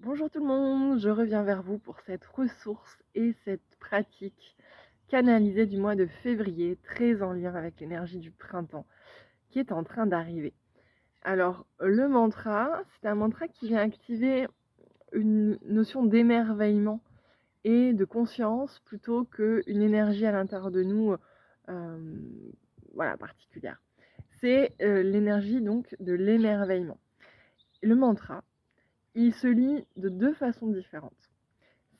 Bonjour tout le monde, je reviens vers vous pour cette ressource et cette pratique canalisée du mois de février, très en lien avec l'énergie du printemps qui est en train d'arriver. Alors, le mantra, c'est un mantra qui vient activer une notion d'émerveillement et de conscience plutôt qu'une énergie à l'intérieur de nous, euh, voilà, particulière. C'est l'énergie donc de l'émerveillement. Le mantra, il se lit de deux façons différentes.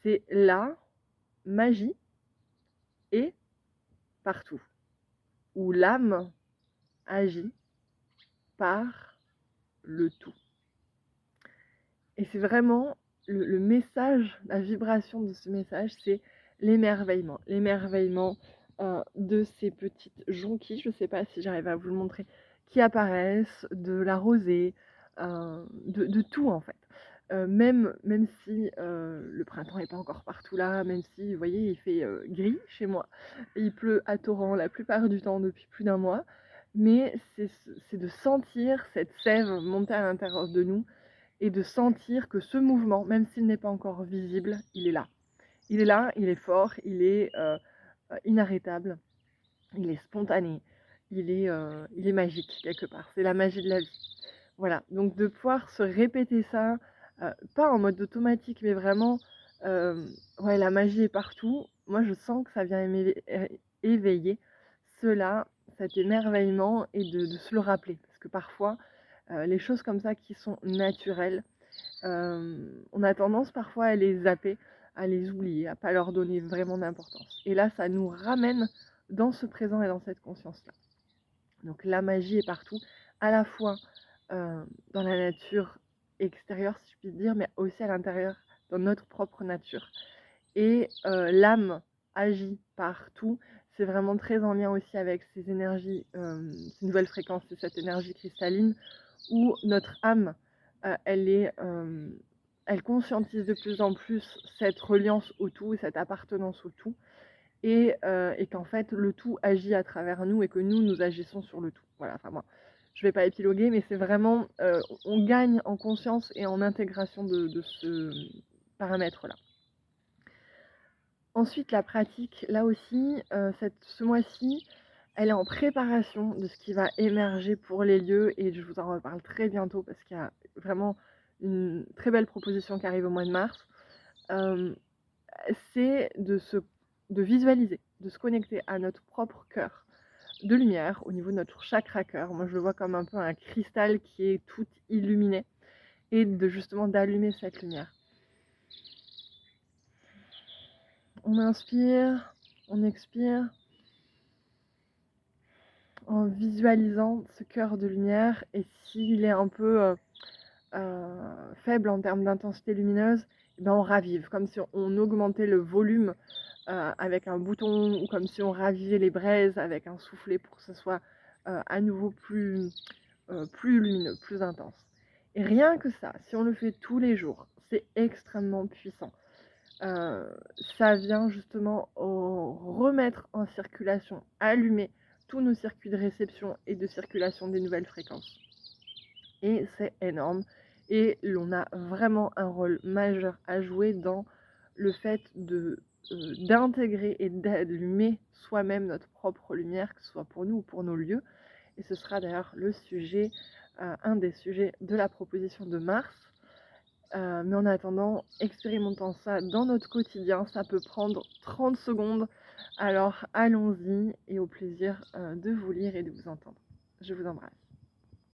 C'est la magie est partout, où l'âme agit par le tout. Et c'est vraiment le message, la vibration de ce message, c'est l'émerveillement. L'émerveillement de ces petites jonquilles, je ne sais pas si j'arrive à vous le montrer, qui apparaissent, de la rosée, de tout en fait. Même si le printemps n'est pas encore partout là, même si, vous voyez, il fait gris chez moi, il pleut à torrent la plupart du temps depuis plus d'un mois, mais c'est de sentir cette sève monter à l'intérieur de nous et de sentir que ce mouvement, même s'il n'est pas encore visible, il est là. Il est là, il est fort, il est inarrêtable, il est spontané, il est magique quelque part. C'est la magie de la vie. Voilà, donc de pouvoir se répéter ça, pas en mode automatique, mais vraiment, ouais, la magie est partout. Moi, je sens que ça vient éveiller cela, cet émerveillement et de se le rappeler. Parce que parfois, les choses comme ça qui sont naturelles, on a tendance parfois à les zapper, à les oublier, à pas leur donner vraiment d'importance. Et là, ça nous ramène dans ce présent et dans cette conscience-là. Donc la magie est partout, à la fois dans la nature extérieure, si je puis dire, mais aussi à l'intérieur, dans notre propre nature. Et l'âme agit partout. C'est vraiment très en lien aussi avec ces énergies, ces nouvelles fréquences, et cette énergie cristalline, où notre âme, elle conscientise de plus en plus cette reliance au tout et cette appartenance au tout, et qu'en fait le tout agit à travers nous et que nous agissons sur le tout. Voilà, enfin moi, je vais pas épiloguer, mais c'est vraiment, on gagne en conscience et en intégration de ce paramètre-là. Ensuite, la pratique, là aussi, ce mois-ci, elle est en préparation de ce qui va émerger pour les lieux et je vous en reparle très bientôt parce qu'il y a vraiment une très belle proposition qui arrive au mois de mars. Euh, c'est de visualiser, de se connecter à notre propre cœur de lumière au niveau de notre chakra cœur. Moi, je le vois comme un peu un cristal qui est tout illuminé et de justement d'allumer cette lumière. On inspire, on expire en visualisant ce cœur de lumière, et s'il est un peu faible en termes d'intensité lumineuse, eh ben on ravive, comme si on augmentait le volume avec un bouton, ou comme si on ravivait les braises avec un soufflet pour que ce soit à nouveau plus lumineux, plus intense. Et rien que ça, si on le fait tous les jours, c'est extrêmement puissant. Ça vient justement remettre en circulation, allumer tous nos circuits de réception et de circulation des nouvelles fréquences. Et c'est énorme. Et l'on a vraiment un rôle majeur à jouer dans le fait d'intégrer et d'allumer soi-même notre propre lumière, que ce soit pour nous ou pour nos lieux. Et ce sera d'ailleurs le sujet, un des sujets de la proposition de mars. Mais en attendant, expérimentons ça dans notre quotidien. Ça peut prendre 30 secondes. Alors allons-y et au plaisir de vous lire et de vous entendre. Je vous embrasse.